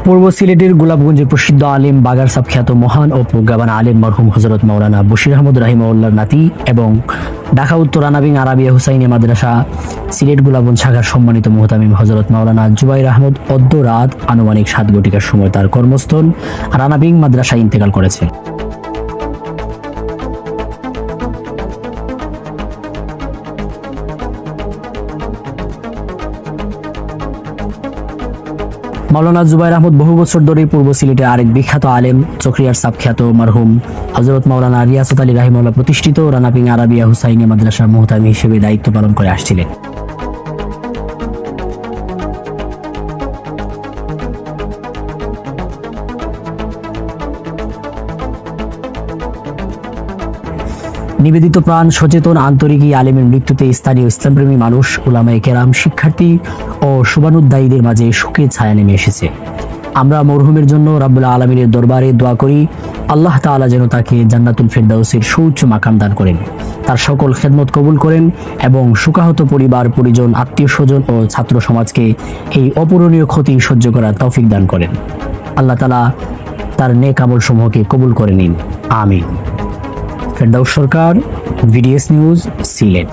পূর্ব সিলেটের গোলাপগঞ্জে প্রসিদ্ধ আলেম বাগারসাব খ্যাত মহান ও প্রজ্ঞাবান আলেম মরহুম হযরত মাওলানা বশির আহমদ রাহিমাহুল্লাহর নাতি এবং ঢাকা উত্তর রানাবিং আরাবিয়া হুসাইনিয়া মাদ্রাসা সিলেট গোলাপগঞ্জ শাখার সম্মানিত মুহতামিম হযরত মাওলানা জুবাইর আহমদ অদ্য রাত আনুমানিক 7 ঘটিকার সময় তার কর্মস্থল রানাবিং মাদ্রাসায় ইন্তেকাল করেছে। মাওলানা জুবাইর আহমদ বহু বছর ধরে পূর্ব সিলেটে আরেক বিখ্যাত আলেম চকরিয়ার সাব খ্যাত মরহুম হযরত মাওলানা রিয়াসত আলী রাহিমাহুল্লাহ প্রতিষ্ঠিত রানাবিং আরাবিয়া হুসাইনিয়া মাদ্রাসার মুহতামিম হিসেবে দায়িত্ব পালন করে আসছিলেন। নিবেদিত প্রাণ সচেতন আন্তরিক এই আলেমের মৃত্যুতে স্থানীয় ইসলামপ্রেমী মানুষ, উলামায়ে কেরাম, শিক্ষার্থী ও শুভানুদ্দায়ীদের মাঝে শোকের ছায়া নেমে এসেছে। আমরা মরহুমের জন্য রাব্বুল আলামিনের দরবারে দোয়া করি, আল্লাহ তাআলা যেন তাকে জান্নাতুল ফেরদাউসের সুউচ্চ মাকাম দান করেন, তার সকল খেদমত কবুল করেন এবং শোকাহত পরিবার, পরিজন, আত্মীয় স্বজন ও ছাত্র সমাজকে এই অপূরণীয় ক্ষতি সহ্য করার তৌফিক দান করেন। আল্লাহ তাআলা তার নেক আমল সমূহকে কবুল করে নিন, আমিন। ফেরদাউস সরকার, ভিডিএস নিউজ, সিলেট।